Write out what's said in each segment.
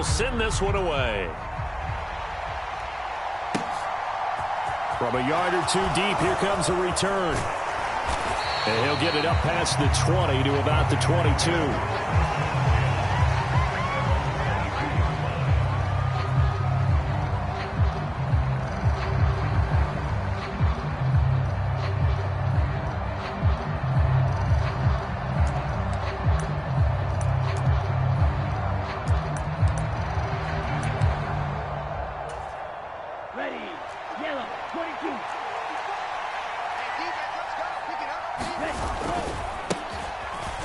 Send this one away. From a yard or two deep, here comes a return. And he'll get it up past the 20 to about the 22.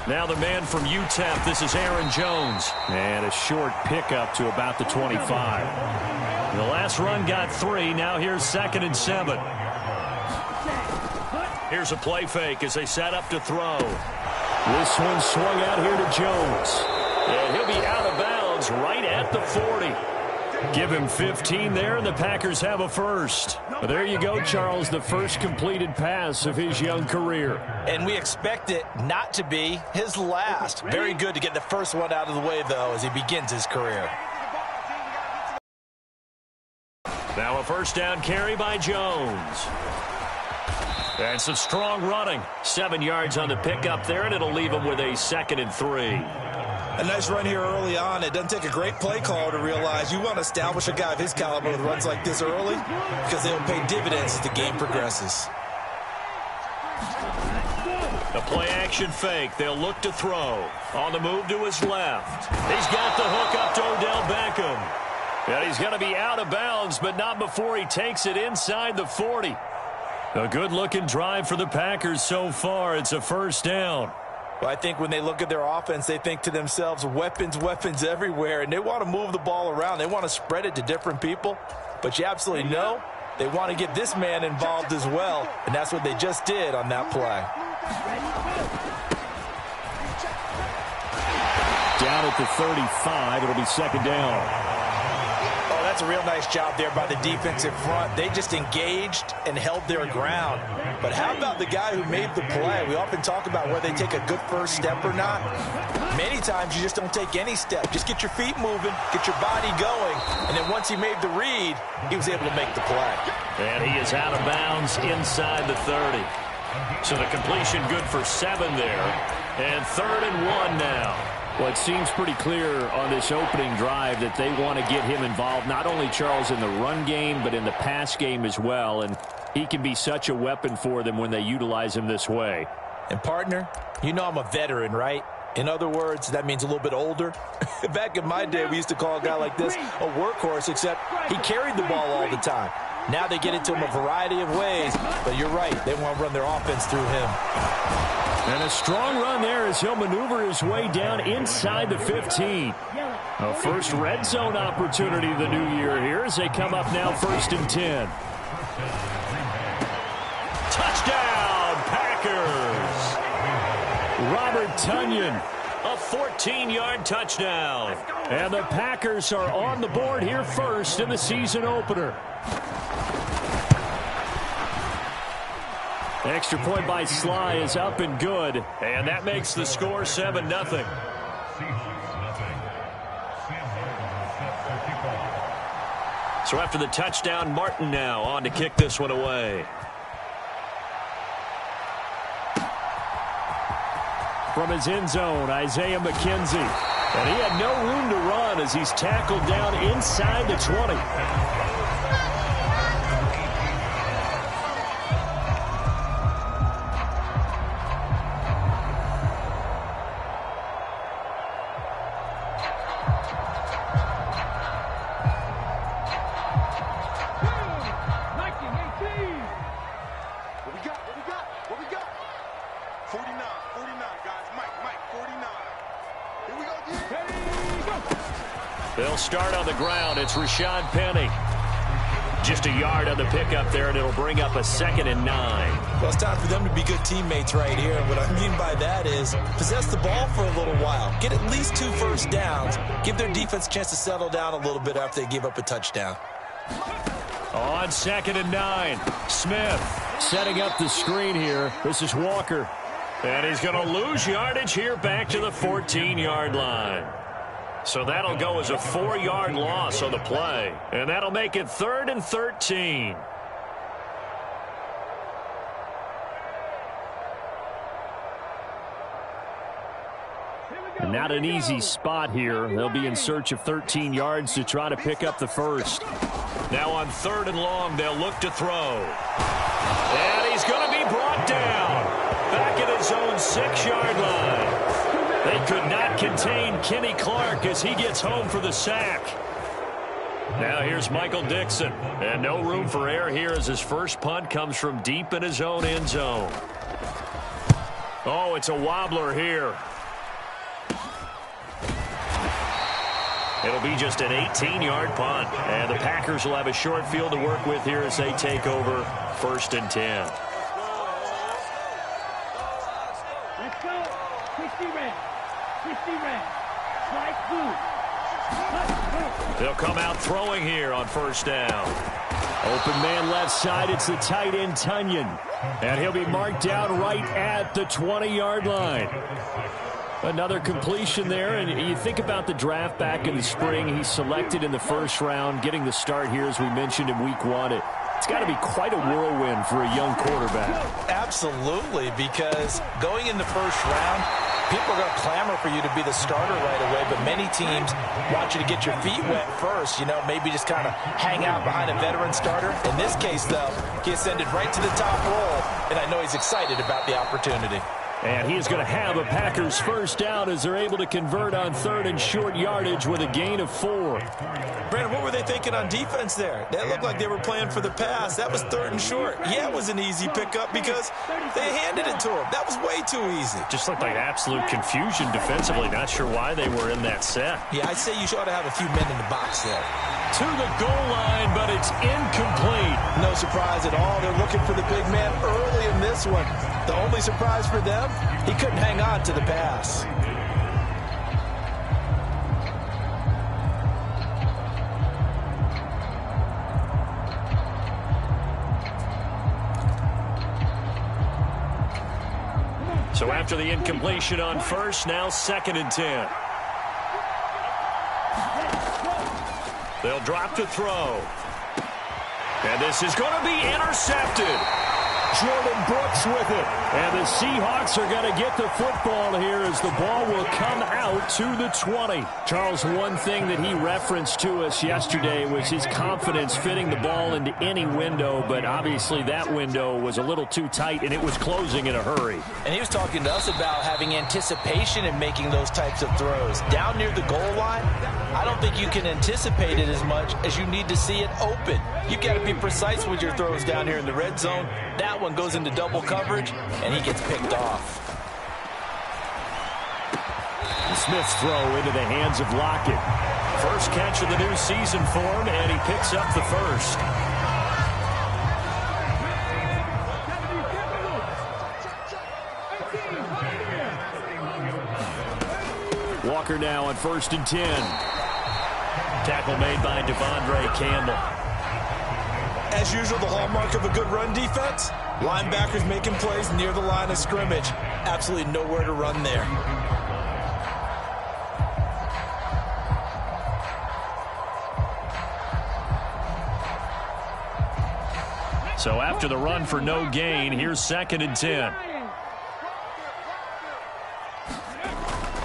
Now the man from UTEP, this is Aaron Jones. And a short pickup to about the 25. The last run got 3. Now here's 2nd and 7. Here's a play fake as they set up to throw. This one swung out here to Jones. And he'll be out of bounds right at the 40. Give him 15 there, and the Packers have a first. But there you go, Charles, the first completed pass of his young career. And we expect it not to be his last. Very good to get the first one out of the way, though, as he begins his career. Now a first down carry by Jones. And some strong running. 7 yards on the pickup there, and it'll leave him with a 2nd and 3. A nice run here early on. It doesn't take a great play caller to realize you want to establish a guy of his caliber with runs like this early because they'll pay dividends as the game progresses. A play-action fake. They'll look to throw. On the move to his left. He's got the hook up to Odell Beckham. And he's going to be out of bounds, but not before he takes it inside the 40. A good-looking drive for the Packers so far. It's a first down. Well, I think when they look at their offense, they think to themselves, weapons, weapons everywhere, and they want to move the ball around. They want to spread it to different people, but you absolutely know they want to get this man involved as well, and that's what they just did on that play. Down at the 35, it'll be 2nd down. Oh, that's a real nice job there by the defensive front. They just engaged and held their ground. But how about the guy who made the play? We often talk about whether they take a good first step or not. Many times you just don't take any step. Just get your feet moving, get your body going, and then once he made the read, he was able to make the play. And he is out of bounds inside the 30. So the completion good for 7 there. And 3rd and 1 now. Well, it seems pretty clear on this opening drive that they want to get him involved, not only, Charles, in the run game, but in the pass game as well. And he can be such a weapon for them when they utilize him this way. And, partner, you know I'm a veteran, right? In other words, that means a little bit older. Back in my day, we used to call a guy like this a workhorse, except he carried the ball all the time. Now they get it to him a variety of ways, but you're right. They want to run their offense through him. And a strong run there as he'll maneuver his way down inside the 15. A first red zone opportunity of the new year here as they come up now 1st and 10. Touchdown, Packers! Robert Tonyan, a 14-yard touchdown. And the Packers are on the board here first in the season opener. Extra point by Sly is up and good. And that makes the score 7-0. So after the touchdown, Martin now on to kick this one away. From his end zone, Isaiah McKenzie. And he had no room to run as he's tackled down inside the 20. They'll start on the ground. It's Rashad Penny. Just a yard on the pickup there, and it'll bring up a 2nd and 9. Well, it's time for them to be good teammates right here. What I mean by that is possess the ball for a little while. Get at least 2 first downs. Give their defense a chance to settle down a little bit after they give up a touchdown. On 2nd and 9, Smith setting up the screen here. This is Walker. And he's going to lose yardage here back to the 14-yard line. So that'll go as a 4-yard loss on the play. And that'll make it 3rd and 13. And not an easy spot here. They'll be in search of 13 yards to try to pick up the first. Now on 3rd and long, they'll look to throw. And he's going to be brought down. Back at his own 6-yard line. They could not contain Kenny Clark as he gets home for the sack. Now here's Michael Dixon. And no room for error here as his first punt comes from deep in his own end zone. Oh, it's a wobbler here. It'll be just an 18-yard punt. And the Packers will have a short field to work with here as they take over 1st and 10. Let's go. 60 red. 60 red. Strike blue. They'll come out throwing here on 1st down. Open man left side. It's the tight end, Tunyon. And he'll be marked down right at the 20-yard line. Another completion there, and you think about the draft back in the spring. He's selected in the 1st round, getting the start here, as we mentioned, in week 1. It's got to be quite a whirlwind for a young quarterback. Absolutely, because going in the 1st round, people are going to clamor for you to be the starter right away, but many teams want you to get your feet wet first, maybe just kind of hang out behind a veteran starter. In this case, though, he ascended right to the top role, and I know he's excited about the opportunity. And he is going to have a Packers first down as they're able to convert on 3rd and short yardage with a gain of 4. Brandon, what were they thinking on defense there? That looked like they were playing for the pass. That was 3rd and short. Yeah, it was an easy pickup because they handed it to him. That was way too easy. Just looked like absolute confusion defensively. Not sure why they were in that set. Yeah, I'd say you ought to have a few men in the box there. To the goal line, but it's incomplete. No surprise at all. They're looking for the big man early in this one. The only surprise for them, he couldn't hang on to the pass. So after the incompletion on 1st, now 2nd and 10. They'll drop to throw. And this is going to be intercepted. Jordan Brooks with it. And the Seahawks are going to get the football here as the ball will come out to the 20. Charles, one thing that he referenced to us yesterday was his confidence fitting the ball into any window, but obviously that window was a little too tight and it was closing in a hurry. And he was talking to us about having anticipation in making those types of throws. Down near the goal line, I don't think you can anticipate it as much as you need to see it open. You've got to be precise with your throws down here in the red zone. That one goes into double coverage, and he gets picked off. Smith's throw into the hands of Lockett. First catch of the new season for him, and he picks up the first. Walker now on 1st and 10. Tackle made by Devondre Campbell. As usual, the hallmark of a good run defense, linebackers making plays near the line of scrimmage. Absolutely nowhere to run there. So after the run for no gain, here's 2nd and 10.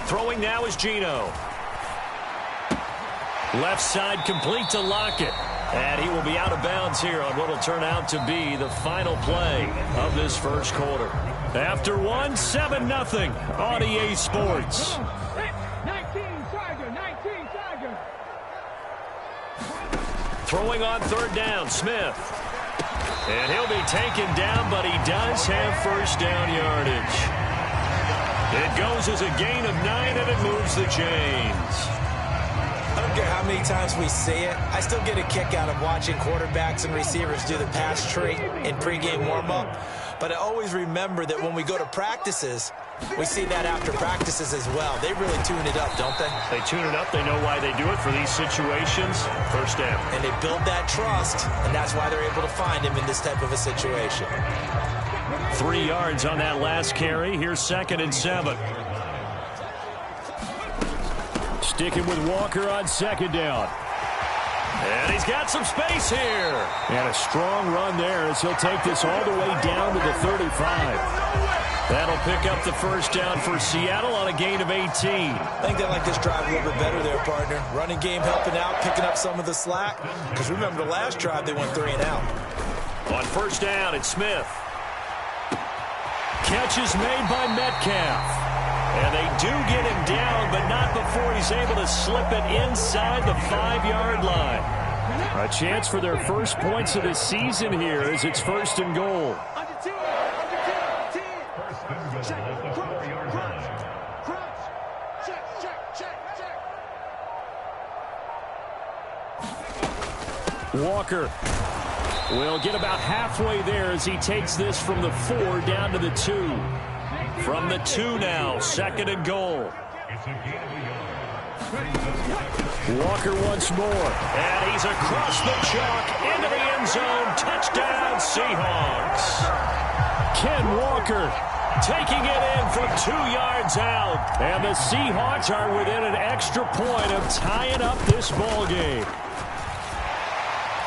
Throwing now is Geno. Left side complete to Lockett. And he will be out of bounds here on what will turn out to be the final play of this first quarter. After one, 7-0 on EA Sports. 19 Tiger. Throwing on 3rd down, Smith. And he'll be taken down, but he does have first down yardage. It goes as a gain of 9, and it moves the chains. I don't care how many times we see it. I still get a kick out of watching quarterbacks and receivers do the pass tree in pregame warm-up. But I always remember that when we go to practices, we see that after practices as well. They really tune it up, don't they? They tune it up. They know why they do it for these situations. First down. And they build that trust, and that's why they're able to find him in this type of a situation. 3 yards on that last carry. Here's 2nd and 7. Sticking with Walker on second down. And he's got some space here. And a strong run there as he'll take this all the way down to the 35. That'll pick up the first down for Seattle on a gain of 18. I think they like this drive a little bit better there, partner. Running game helping out, picking up some of the slack. Because remember, the last drive they went 3 and out. On first down, it's Smith. Catch is made by Metcalf. And they do get him down, but not before he's able to slip it inside the 5-yard line. A chance for their first points of the season here as it's 1st and goal. Walker will get about halfway there as he takes this from the 4 down to the 2. From the 2 now, 2nd and goal. Walker once more. And he's across the chalk into the end zone. Touchdown, Seahawks. Ken Walker taking it in from 2 yards out. And the Seahawks are within an extra point of tying up this ball game.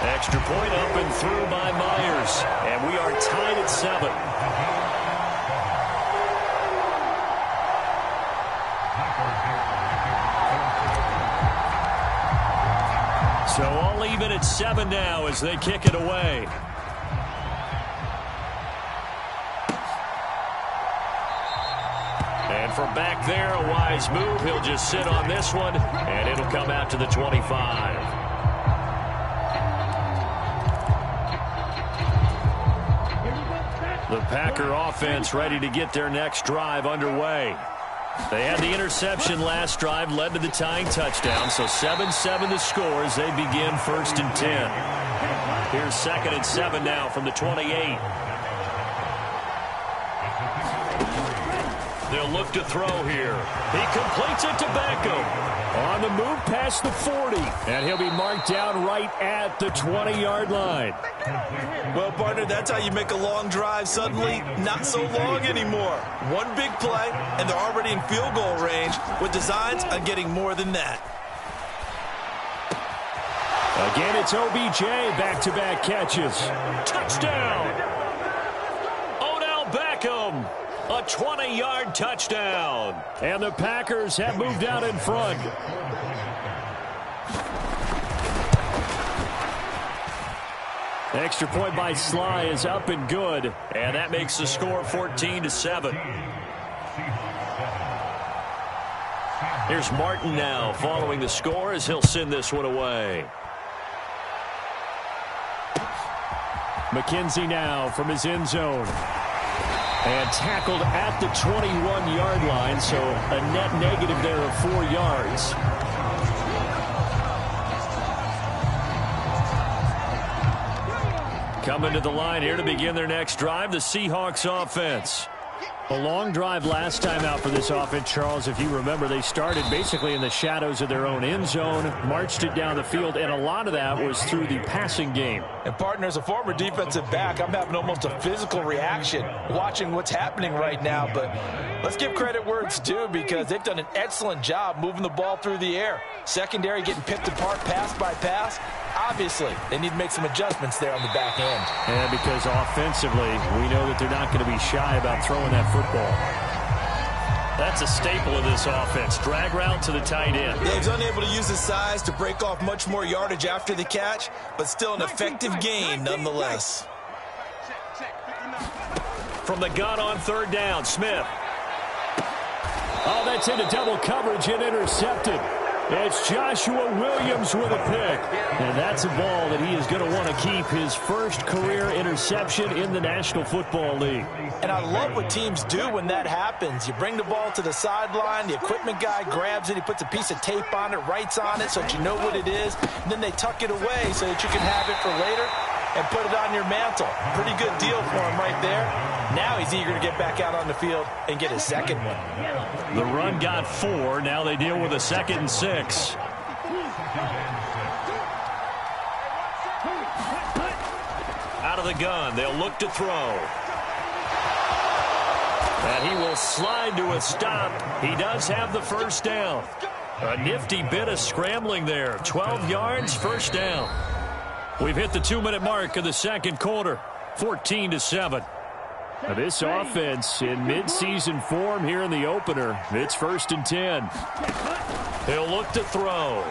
Extra point up and through by Myers. And we are tied at 7. So all even at 7 now as they kick it away. And from back there, a wise move. He'll just sit on this one, and it'll come out to the 25. The Packer offense ready to get their next drive underway. They had the interception last drive, led to the tying touchdown, so 7-7 the score as they begin 1st and 10. Here's 2nd and 7 now from the 28. They'll look to throw here. He completes it to Beckham. On the move past the 40, and he'll be marked down right at the 20-yard line. Well, partner, that's how you make a long drive suddenly not so long anymore. One big play, and they're already in field goal range with designs on getting more than that. Again, it's OBJ, back-to-back catches. Touchdown! Odell Beckham, a 20-yard touchdown. And the Packers have moved out in front. Extra point by Sly is up and good. And that makes the score 14-7. Here's Martin now following the score as he'll send this one away. McKenzie now from his end zone. And tackled at the 21-yard line, so a net negative there of 4 yards. Coming to the line here to begin their next drive, the Seahawks offense. A long drive last time out for this offense, Charles. If you remember, they started basically in the shadows of their own end zone, marched it down the field, and a lot of that was through the passing game. And, partner, as a former defensive back, I'm having almost a physical reaction watching what's happening right now. But let's give credit where it's due because they've done an excellent job moving the ball through the air. Secondary getting picked apart pass by pass. Obviously, they need to make some adjustments there on the back end. And because offensively, we know that they're not going to be shy about throwing that football. That's a staple of this offense. Drag route to the tight end. Yeah, he's unable to use his size to break off much more yardage after the catch, but still an effective gain nonetheless. From the gun on 3rd down, Smith. Oh, that's into double coverage and intercepted. It's Joshua Williams with a pick. And that's a ball that he is going to want to keep, his first career interception in the National Football League. And I love what teams do when that happens. You bring the ball to the sideline, the equipment guy grabs it, he puts a piece of tape on it, writes on it so that you know what it is, and then they tuck it away so that you can have it for later and put it on your mantle. Pretty good deal for him right there. Now he's eager to get back out on the field and get his second one. The run got 4. Now they deal with a 2nd and 6. Out of the gun, they'll look to throw. And he will slide to a stop. He does have the first down. A nifty bit of scrambling there. 12 yards, first down. We've hit the 2-minute mark of the second quarter. 14-7. Now this offense in mid-season form here in the opener. It's 1st and 10. He'll look to throw.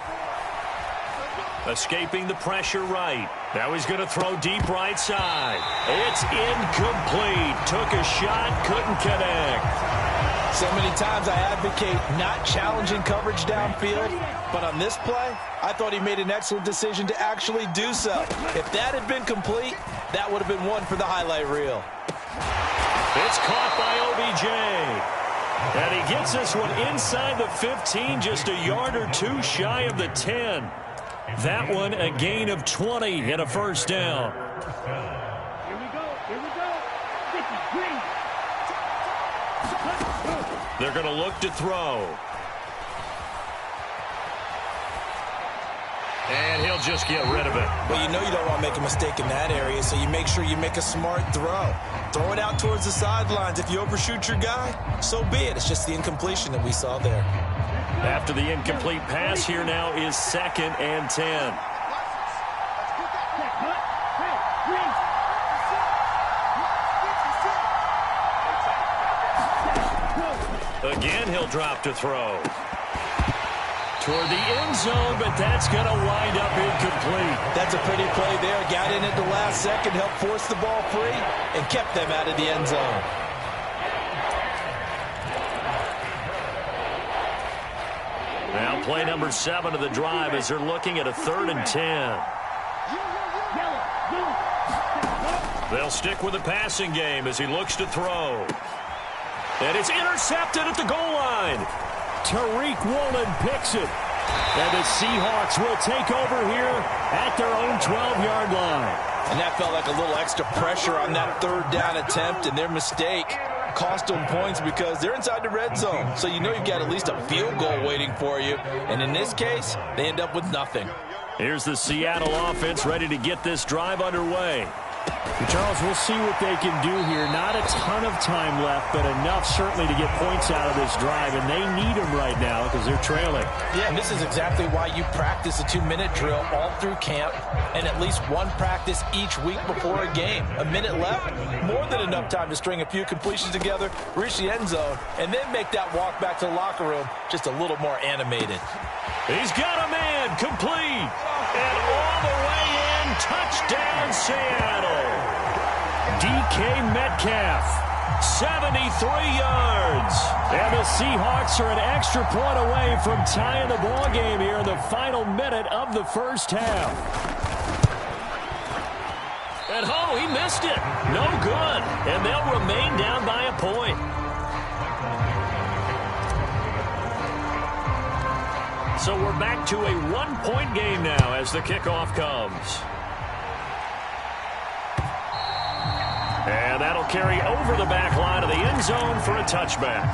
Escaping the pressure right. Now he's going to throw deep right side. It's incomplete. Took a shot, couldn't connect. So many times I advocate not challenging coverage downfield, but on this play, I thought he made an excellent decision to actually do so. If that had been complete, that would have been one for the highlight reel. It's caught by OBJ. And he gets this one inside the 15, just a yard or two shy of the 10. That one a gain of 20 and a first down. Here we go. 50, green. They're going to look to throw. And he'll just get rid of it. Well, you know you don't want to make a mistake in that area, so you make sure you make a smart throw. Throw it out towards the sidelines. If you overshoot your guy, so be it. It's just the incompletion that we saw there. After the incomplete pass, here now is 2nd and 10. Again, he'll drop to throw. Toward the end zone, but that's going to wind up incomplete. That's a pretty play there. Got in at the last second, helped force the ball free, and kept them out of the end zone. Now play number 7 of the drive as they're looking at a 3rd and 10. They'll stick with the passing game as he looks to throw. And it's intercepted at the goal line. Tariq Woolen picks it. And the Seahawks will take over here at their own 12-yard line. And that felt like a little extra pressure on that 3rd down attempt, and their mistake cost them points because they're inside the red zone. So you know you've got at least a field goal waiting for you. And in this case, they end up with nothing. Here's the Seattle offense ready to get this drive underway. Charles, we'll see what they can do here. Not a ton of time left, but enough certainly to get points out of this drive, and they need them right now because they're trailing. Yeah, and this is exactly why you practice a 2-minute drill all through camp and at least one practice each week before a game. A minute left, more than enough time to string a few completions together, reach the end zone, and then make that walk back to the locker room just a little more animated. He's got a man, complete, and all the way in, touchdown Seattle. DK Metcalf, 73 yards. And the Seahawks are an extra point away from tying the ball game here in the final minute of the first half. And oh, he missed it. No good. And they'll remain down by a point. So we're back to a one-point game now as the kickoff comes. And that'll carry over the back line of the end zone for a touchback.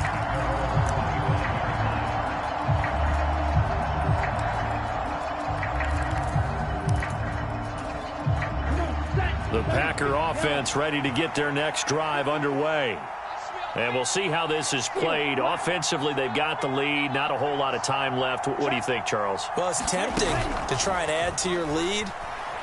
The Packer offense ready to get their next drive underway. And we'll see how this is played. Offensively, they've got the lead. Not a whole lot of time left. What do you think, Charles? Well, it's tempting to try and add to your lead,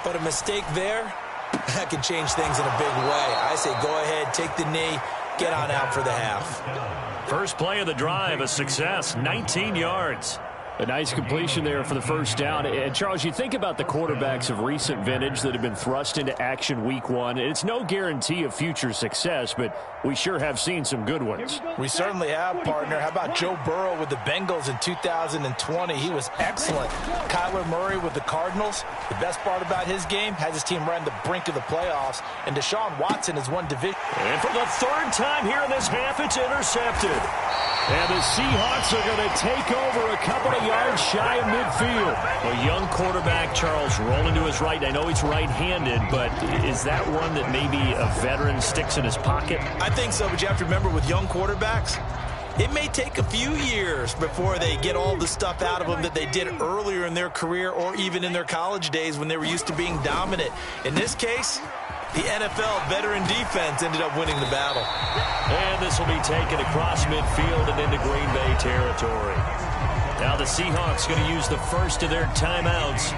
but a mistake there, that can change things in a big way. I say go ahead, take the knee, get on out for the half. First play of the drive, a success, 19 yards. A nice completion there for the first down. And, Charles, you think about the quarterbacks of recent vintage that have been thrust into action week one. It's no guarantee of future success, but we sure have seen some good ones. We certainly have, partner. How about Joe Burrow with the Bengals in 2020? He was excellent. Kyler Murray with the Cardinals. The best part about his game, has his team right on the brink of the playoffs. And Deshaun Watson has won division. And for the third time here in this half, it's intercepted. And the Seahawks are going to take over a couple of yards shy of midfield. A young quarterback, Charles, rolling to his right. I know he's right-handed, but is that one that maybe a veteran sticks in his pocket? I think so, but you have to remember with young quarterbacks, it may take a few years before they get all the stuff out of them that they did earlier in their career or even in their college days when they were used to being dominant. In this case, the NFL veteran defense ended up winning the battle. And this will be taken across midfield and into Green Bay territory. Now the Seahawks going to use the first of their timeouts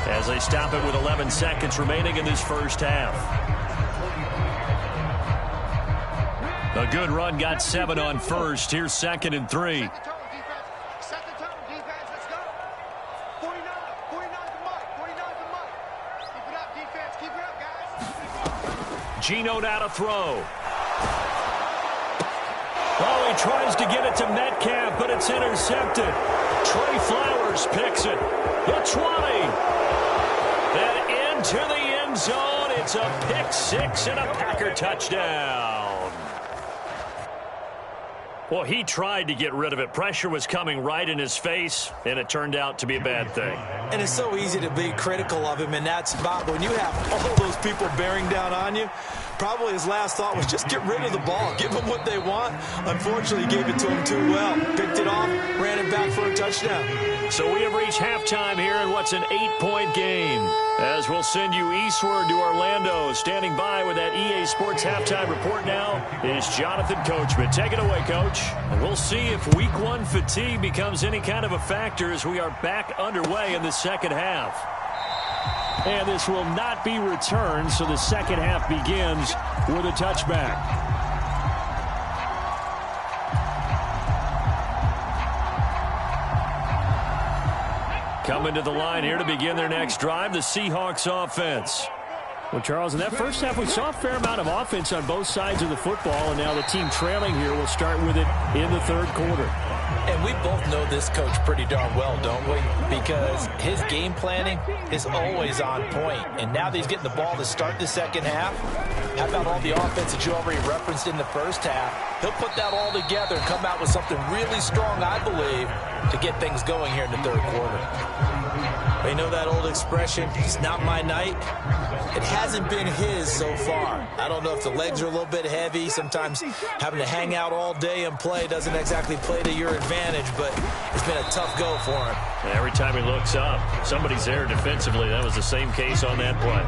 as they stop it with 11 seconds remaining in this first half. A good run, got 7 on first. Here's 2nd and 3. Set the tone, defense. Let's go. 49 the mark. 49 the mark. Keep it up, defense. Keep it up, guys. Geno now to throw. Oh, he tries to get it to Metcalf, but it's intercepted. Trey Flowers picks it. The 20. And into the end zone. It's a pick 6 and a Packer touchdown. Well, he tried to get rid of it. Pressure was coming right in his face, and it turned out to be a bad thing. And it's so easy to be critical of him in that spot. But when you have all those people bearing down on you, probably his last thought was just get rid of the ball. Give them what they want. Unfortunately, he gave it to them too well. Picked it off, ran it back for a touchdown. So we have reached halftime here in what's an 8-point game. As we'll send you eastward to Orlando. Standing by with that EA Sports halftime report now is Jonathan Coachman. Take it away, Coach. And we'll see if Week 1 fatigue becomes any kind of a factor as we are back underway in the second half. And this will not be returned, so the second half begins with a touchback. Coming to the line here to begin their next drive, the Seahawks offense. Well, Charles, in that first half, we saw a fair amount of offense on both sides of the football, and now the team trailing here will start with it in the third quarter. And we both know this coach pretty darn well, don't we? Because his game planning is always on point. And now that he's getting the ball to start the second half, how about all the offense that you already referenced in the first half? He'll put that all together and come out with something really strong, I believe, to get things going here in the third quarter. But you know that old expression, it's not my night? It hasn't been his so far. I don't know if the legs are a little bit heavy. Sometimes having to hang out all day and play doesn't exactly play to your advantage, but it's been a tough go for him. Every time he looks up, somebody's there defensively. That was the same case on that play.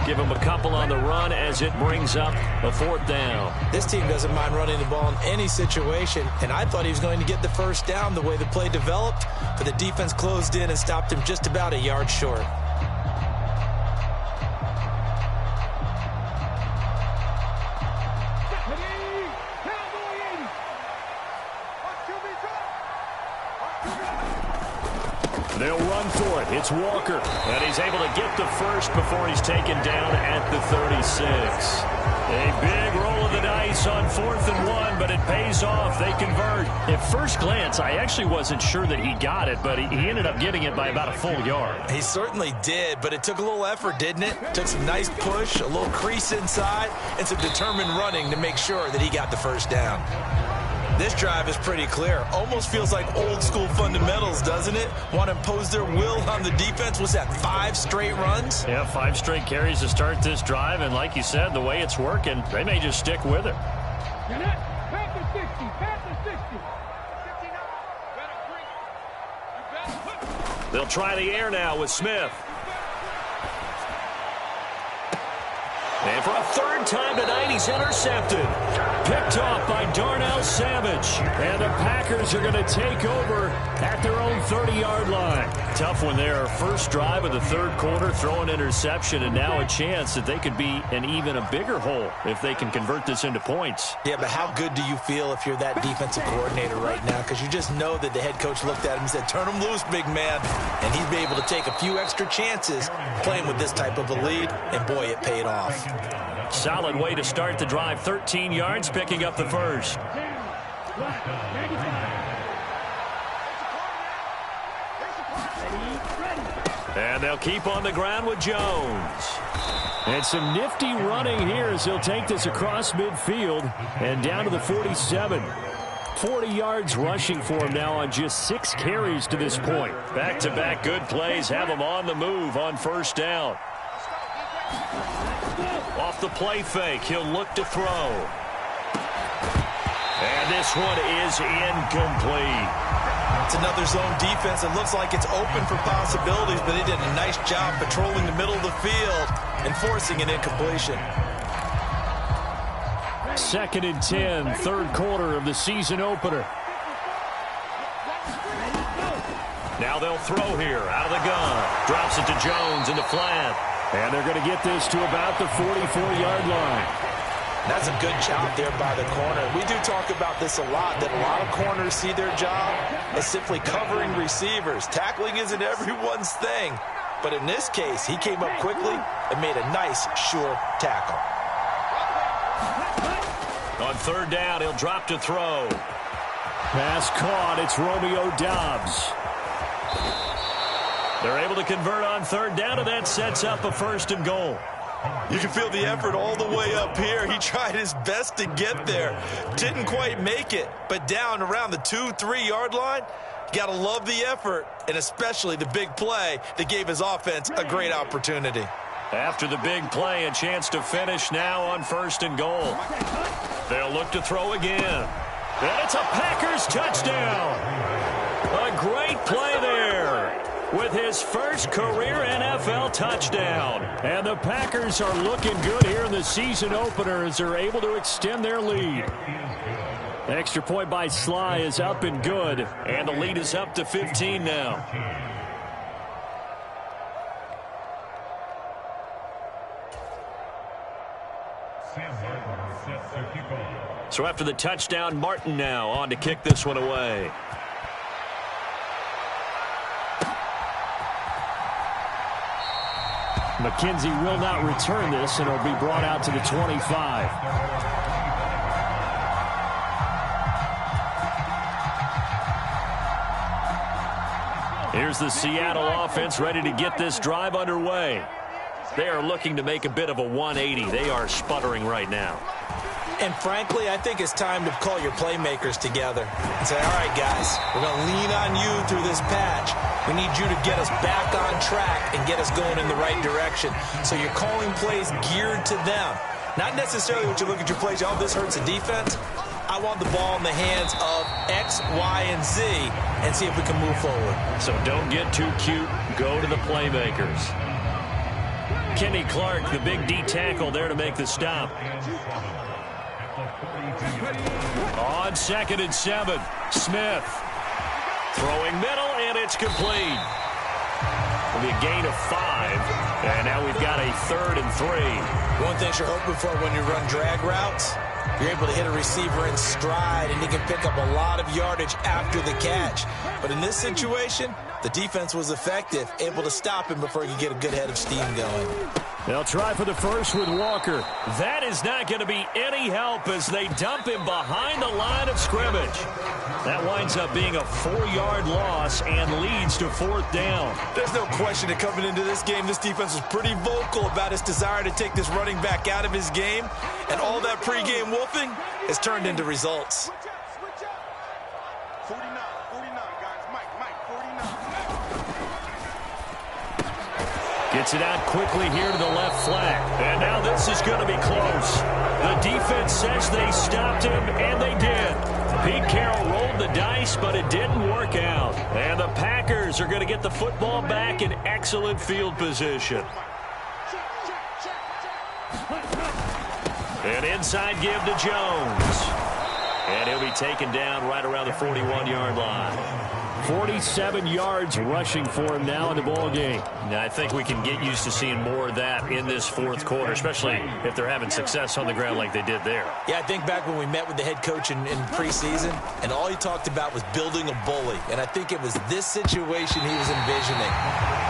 Give him a couple on the run as it brings up a 4th down. This team doesn't mind running the ball in any situation, and I thought he was going to get the first down the way the play developed, but the defense closed in and stopped him just about a yard short. They'll run for it. It's Walker. And he's able to get the first before he's taken down at the 36. A big roll of the dice on 4th and 1, but it pays off. They convert. At first glance, I actually wasn't sure that he got it, but he ended up getting it by about a full yard. He certainly did, but it took a little effort, didn't it? Took some nice push, a little crease inside, and some determined running to make sure that he got the first down. This drive is pretty clear. Almost feels like old school fundamentals, doesn't it? Want to impose their will on the defense. Was that 5 straight runs? Yeah, 5 straight carries to start this drive. And like you said, the way it's working, they may just stick with it. Pass the 60. Pass the 60. They'll try the air now with Smith. And for a 3rd time tonight, he's intercepted. Picked off by Darnell Savage. And the Packers are going to take over at their own 30-yard line. Tough one there. First drive of the third quarter, throw an interception, and now a chance that they could be in even a bigger hole if they can convert this into points. Yeah, but how good do you feel if you're that defensive coordinator right now? Because you just know that the head coach looked at him and said, turn him loose, big man. And he'd be able to take a few extra chances playing with this type of a lead, and boy, it paid off. Solid way to start the drive. 13 yards, picking up the first. And they'll keep on the ground with Jones. And some nifty running here as he'll take this across midfield and down to the 47. 40 yards rushing for him now on just 6 carries to this point. Back-to-back good plays have him on the move on first down. Off the play fake, he'll look to throw. And this one is incomplete. It's another zone defense. It looks like it's open for possibilities, but they did a nice job patrolling the middle of the field and forcing an incompletion. 2nd and 10, third quarter of the season opener. Now they'll throw here out of the gun. Drops it to Jones in the flat. And they're going to get this to about the 44-yard line. That's a good job there by the corner. We do talk about this a lot, that a lot of corners see their job as simply covering receivers. Tackling isn't everyone's thing. But in this case, he came up quickly and made a nice, sure tackle. On third down, he'll drop to throw. Pass caught. It's Romeo Doubs. They're able to convert on third down, and that sets up a 1st and goal. You can feel the effort all the way up here. He tried his best to get there. Didn't quite make it, but down around the 2-3 yard line, you got to love the effort, and especially the big play that gave his offense a great opportunity. After the big play, a chance to finish now on 1st and goal. They'll look to throw again. And it's a Packers touchdown. A great play there with his first career NFL touchdown. And the Packers are looking good here in the season opener as they're able to extend their lead. The extra point by Sly is up and good. And the lead is up to 15 now. So after the touchdown, Martin now on to kick this one away. McKenzie will not return this, and it'll be brought out to the 25. Here's the Seattle offense ready to get this drive underway. They are looking to make a bit of a 180. They are sputtering right now. And frankly, I think it's time to call your playmakers together and say, all right, guys, we're going to lean on you through this patch. We need you to get us back on track and get us going in the right direction. So you're calling plays geared to them. Not necessarily what you look at your plays, oh, this hurts the defense. I want the ball in the hands of X, Y, and Z and see if we can move forward. So don't get too cute. Go to the playmakers. Kenny Clark, the big D tackle there to make the stop. On 2nd and 7, Smith throwing middle, and it's complete. It'll be a gain of 5, and now we've got a 3rd and 3. One thing you're hoping for when you run drag routes, you're able to hit a receiver in stride, and he can pick up a lot of yardage after the catch. But in this situation, the defense was effective, able to stop him before he could get a good head of steam going. They'll try for the first with Walker. That is not going to be any help as they dump him behind the line of scrimmage. That winds up being a 4-yard loss and leads to 4th down. There's no question that coming into this game, this defense was pretty vocal about its desire to take this running back out of his game. And all that pregame wolfing has turned into results. 49, guys. Mike, 49. Gets it out quickly here to the left flank. And now this is going to be close. The defense says they stopped him, and they did. Pete Carroll rolled the dice, but it didn't work out. And the Packers are going to get the football back in excellent field position. An inside give to Jones. And he'll be taken down right around the 41-yard line. 47 yards rushing for him now in the ball game. Now, I think we can get used to seeing more of that in this 4th quarter, especially if they're having success on the ground like they did there. Yeah, I think back when we met with the head coach in preseason, and all he talked about was building a bully. And I think it was this situation he was envisioning.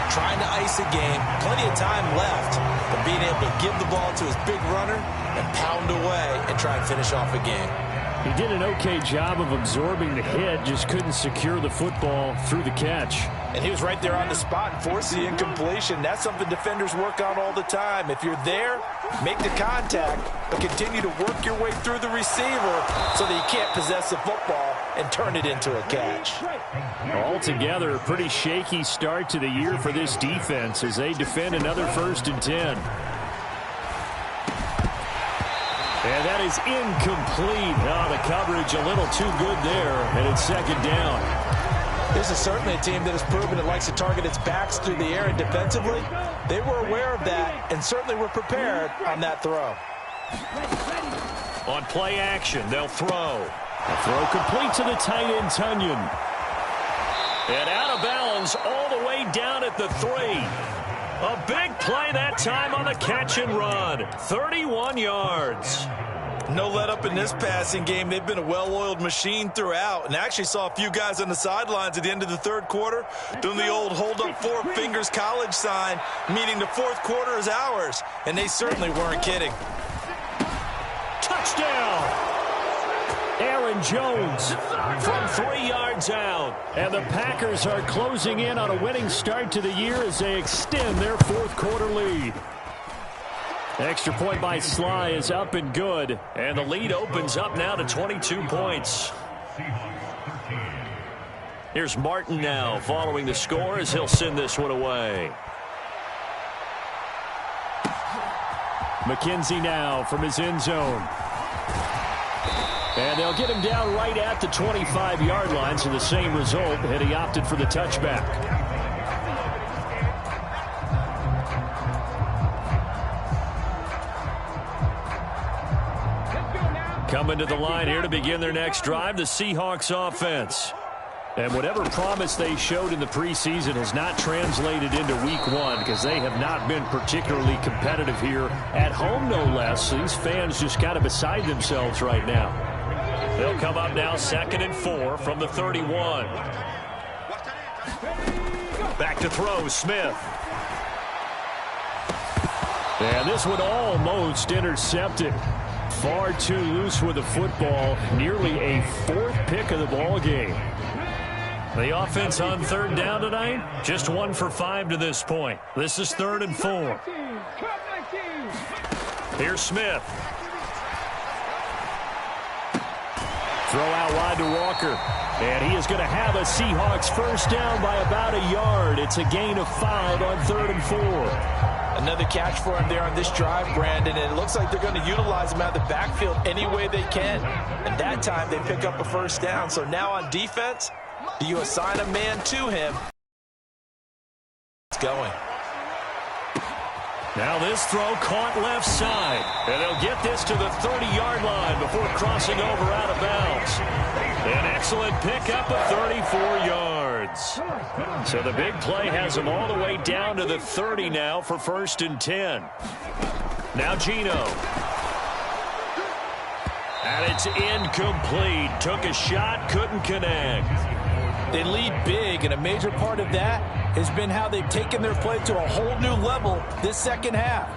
Trying to ice a game, plenty of time left, but being able to give the ball to his big runner and pound away and try and finish off a game. He did an okay job of absorbing the hit, just couldn't secure the football through the catch. And he was right there on the spot and forced the incompletion. That's something defenders work on all the time. If you're there, make the contact, but continue to work your way through the receiver so that you can't possess the football and turn it into a catch. Altogether, a pretty shaky start to the year for this defense as they defend another 1st and 10. And that is incomplete. Oh, the coverage a little too good there, and it's 2nd down. This is certainly a team that has proven it likes to target its backs through the air, and defensively, they were aware of that and certainly were prepared on that throw. On play action, they'll throw. A throw complete to the tight end, Tunyon. And out of bounds all the way down at the 3. A big play that time on the catch and run. 31 yards. No let up in this passing game. They've been a well-oiled machine throughout. And actually saw a few guys on the sidelines at the end of the third quarter doing the old hold up 4 fingers college sign, meaning the fourth quarter is ours. And they certainly weren't kidding. Touchdown! Aaron Jones from 3 yards out. And the Packers are closing in on a winning start to the year as they extend their fourth quarter lead. Extra point by Sly is up and good. And the lead opens up now to 22 points. Here's Martin now following the score as he'll send this one away. McKenzie now from his end zone. And they'll get him down right at the 25-yard line, so the same result, and he opted for the touchback. Coming to the line here to begin their next drive, the Seahawks offense. And whatever promise they showed in the preseason has not translated into week 1 because they have not been particularly competitive here at home, no less. So these fans just kind of beside themselves right now. They'll come up now 2nd and 4 from the 31. Back to throw, Smith. And this one almost intercepted. Far too loose with the football. Nearly a 4th pick of the ball game. The offense on 3rd down tonight, just 1 for 5 to this point. This is 3rd and 4. Here's Smith. Throw out wide to Walker. And he is going to have a Seahawks first down by about a yard. It's a gain of 5 on 3rd and 4. Another catch for him there on this drive, Brandon, and it looks like they're going to utilize him out of the backfield any way they can. And that time they pick up a first down. So now on defense, do you assign a man to him? It's going. Now this throw caught left side. And they'll get this to the 30-yard line before crossing over out of bounds. An excellent pickup of 34 yards. So the big play has them all the way down to the 30 now for 1st and 10. Now Geno. And it's incomplete. Took a shot, couldn't connect. They lead big, and a major part of that has been how they've taken their play to a whole new level this second half.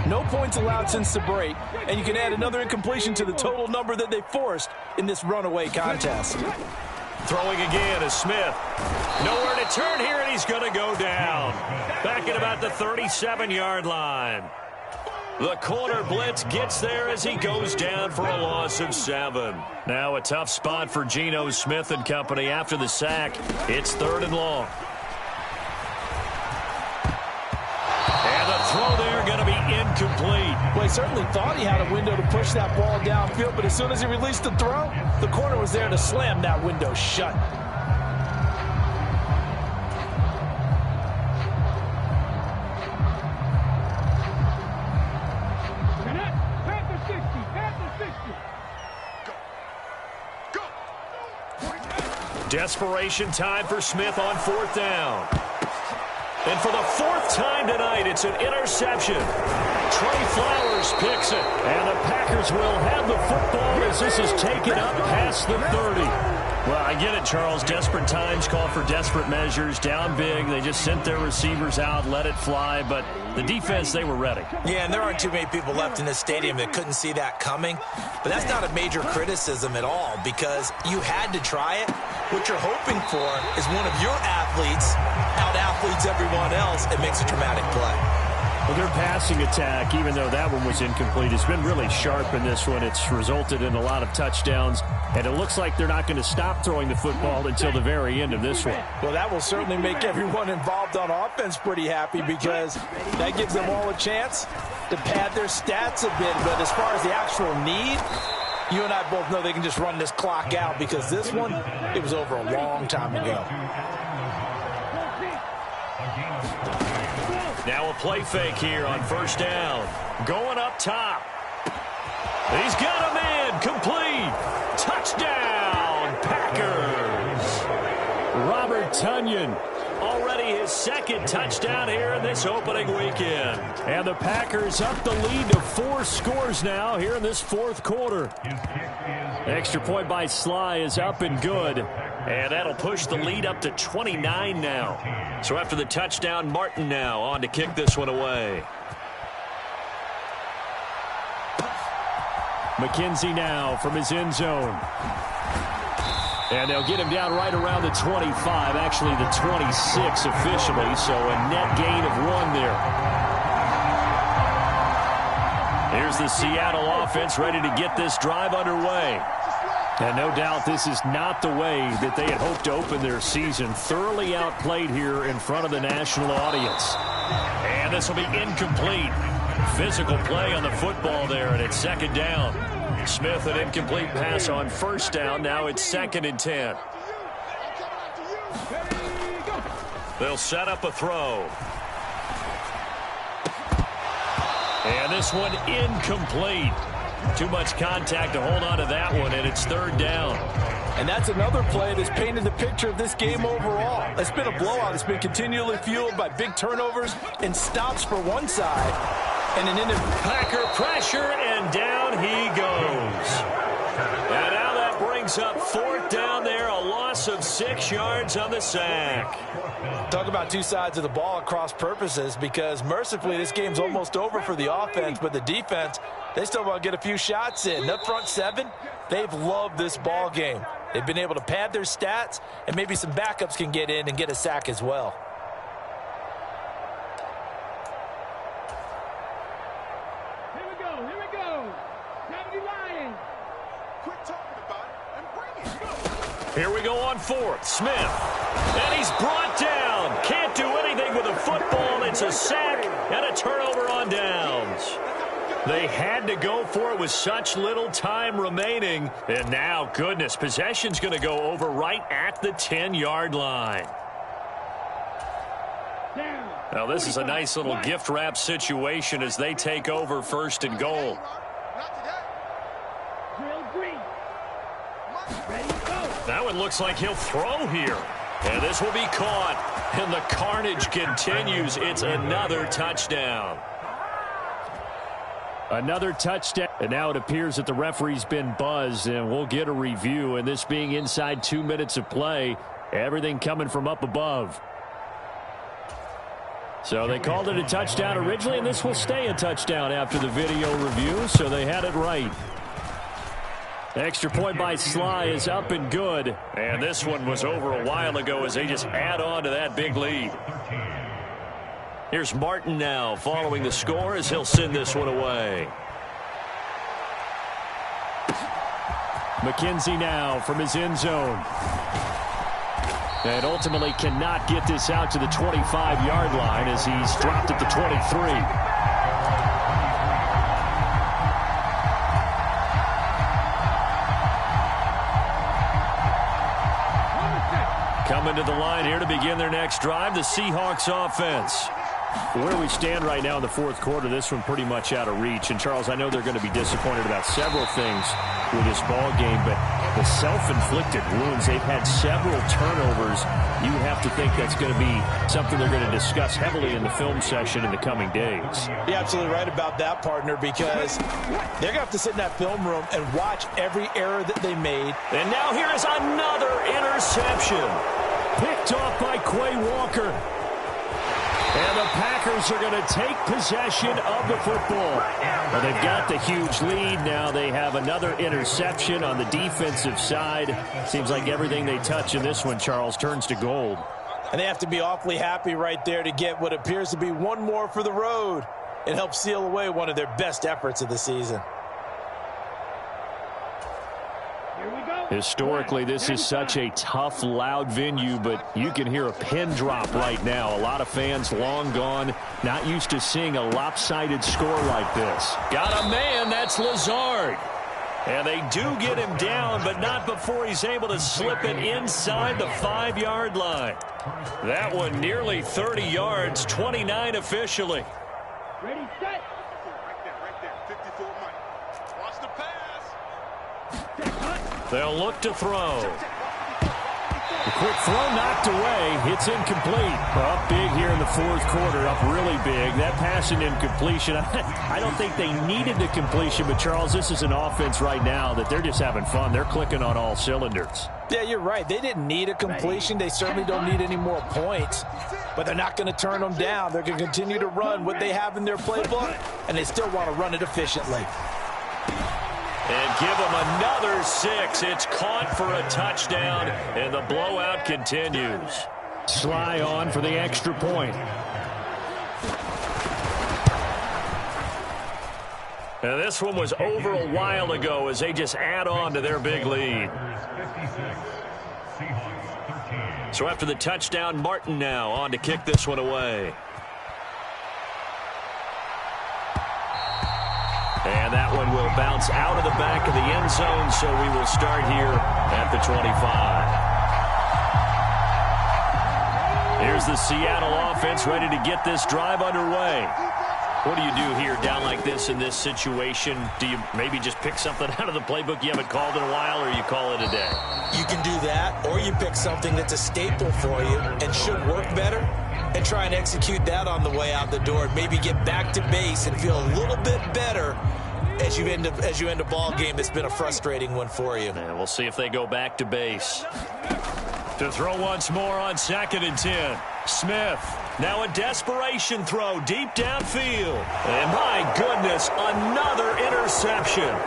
No points allowed since the break, and you can add another incompletion to the total number that they forced in this runaway contest. Throwing again is Smith. Nowhere to turn here, and he's going to go down. Back at about the 37-yard line. The corner blitz gets there as he goes down for a loss of 7. Now a tough spot for Geno Smith and company after the sack. It's 3rd and long. And the throw there going to be incomplete. Well, he certainly thought he had a window to push that ball downfield, but as soon as he released the throw, the corner was there to slam that window shut. Desperation time for Smith on 4th down. And for the 4th time tonight, it's an interception. Trey Flowers picks it. And the Packers will have the football as this is taken up past the 30. Well, I get it, Charles. Desperate times call for desperate measures. Down big. They just sent their receivers out, let it fly. But the defense, they were ready. Yeah, and there aren't too many people left in this stadium that couldn't see that coming. But that's not a major criticism at all because you had to try it. What you're hoping for is one of your athletes out-athletes everyone else and makes a dramatic play. Well, their passing attack, even though that one was incomplete, has been really sharp in this one. It's resulted in a lot of touchdowns, and it looks like they're not going to stop throwing the football until the very end of this one. Well, that will certainly make everyone involved on offense pretty happy because that gives them all a chance to pad their stats a bit. But as far as the actual need, you and I both know they can just run this clock out because this one, it was over a long time ago. Now a play fake here on 1st down. Going up top. He's got a man. Complete. Touchdown, Packers. Robert Tonyan. Already his second touchdown here in this opening weekend. And the Packers up the lead to 4 scores now here in this fourth quarter. Extra point by Sly is up and good. And that'll push the lead up to 29 now. So after the touchdown, Martin now on to kick this one away. McKenzie now from his end zone. And they'll get him down right around the 25, actually the 26 officially, so a net gain of 1 there. Here's the Seattle offense ready to get this drive underway. And no doubt this is not the way that they had hoped to open their season. Thoroughly outplayed here in front of the national audience. And this will be incomplete. Physical play on the football there, and it's second down. Smith, an incomplete pass on first down. Now it's 2nd and 10. They'll set up a throw. And this one incomplete. Too much contact to hold on to that one, and it's 3rd down. And that's another play that's painted the picture of this game overall. It's been a blowout. It's been continually fueled by big turnovers and stops for one side. And an Packer pressure, and down he goes. And now that brings up 4th down there, a loss of 6 yards on the sack. Talk about two sides of the ball at cross purposes, because mercifully this game's almost over for the offense, but the defense, they still want to get a few shots in. That front 7, they've loved this ball game. They've been able to pad their stats, and maybe some backups can get in and get a sack as well. Here we go on 4th. Smith. And he's brought down. Can't do anything with a football. It's a sack and a turnover on downs. They had to go for it with such little time remaining. And now, goodness, possession's going to go over right at the 10-yard line. Now, this is a nice little gift wrap situation as they take over 1st and goal. That one looks like he'll throw here. And this will be caught. And the carnage continues. It's another touchdown. Another touchdown. And now it appears that the referee's been buzzed, and we'll get a review. And this being inside 2 minutes of play, everything coming from up above. So they called it a touchdown originally, and this will stay a touchdown after the video review, so they had it right. Extra point by Sly is up and good. And this one was over a while ago as they just add on to that big lead. Here's Martin now following the score as he'll send this one away. McKenzie now from his end zone. And ultimately cannot get this out to the 25-yard line as he's dropped at the 23. Coming to the line here to begin their next drive, the Seahawks offense. Where we stand right now in the fourth quarter, this one pretty much out of reach. And, Charles, I know they're going to be disappointed about several things with this ball game, but the self-inflicted wounds, they've had several turnovers. You have to think that's going to be something they're going to discuss heavily in the film session in the coming days. You're absolutely right about that, partner, because they're going to have to sit in that film room and watch every error that they made. And now here is another interception. Picked off by Quay Walker. And the Packers are going to take possession of the football. Well, they've got the huge lead. Now they have another interception on the defensive side. Seems like everything they touch in this one, Charles, turns to gold. And they have to be awfully happy right there to get what appears to be one more for the road. It helps seal away one of their best efforts of the season. Historically, this is such a tough, loud venue, but you can hear a pin drop right now. A lot of fans long gone, not used to seeing a lopsided score like this. Got a man, that's Lazard. And they do get him down, but not before he's able to slip it inside the 5-yard line. That one nearly 30 yards, 29 officially. Ready, set. Right there, 54 Mike. Watch the pass. They'll look to throw. The quick throw knocked away. It's incomplete. Up big here in the fourth quarter. Up really big. That passing incompletion. I don't think they needed the completion, but Charles, this is an offense right now that they're just having fun. They're clicking on all cylinders. Yeah, you're right. They didn't need a completion. They certainly don't need any more points, but they're not going to turn them down. They're going to continue to run what they have in their playbook, and they still want to run it efficiently. And give them another 6. It's caught for a touchdown, and the blowout continues. Sly on for the extra point. Now, this one was over a while ago as they just add on to their big lead. So after the touchdown, Martin now on to kick this one away. And that one will bounce out of the back of the end zone, so we will start here at the 25. Here's the Seattle offense ready to get this drive underway. What do you do here down like this in this situation? Do you maybe just pick something out of the playbook you haven't called in a while, or you call it a day? You can do that, or you pick something that's a staple for you and should work better and try and execute that on the way out the door and maybe get back to base and feel a little bit better as you end a ball game that's been a frustrating one for you. And we'll see if they go back to base. To throw once more on 2nd and 10. Smith. Now a desperation throw deep downfield. And my goodness, another interception.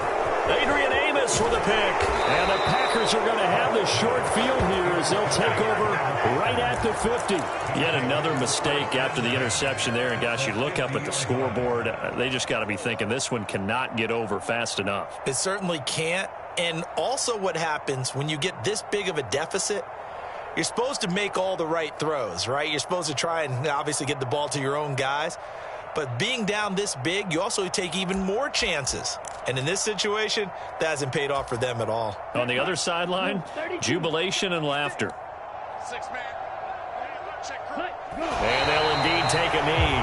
Adrian Amos with a pick. And the Packers are going to have the short field here as they'll take over right at the 50. Yet another mistake after the interception there. And gosh, you look up at the scoreboard, they just got to be thinking this one cannot get over fast enough. It certainly can't. And also what happens when you get this big of a deficit, you're supposed to make all the right throws, right? You're supposed to try and obviously get the ball to your own guys. But being down this big, you also take even more chances. And in this situation, that hasn't paid off for them at all. On the other sideline, jubilation and laughter. 6-man. And they'll indeed take a knee.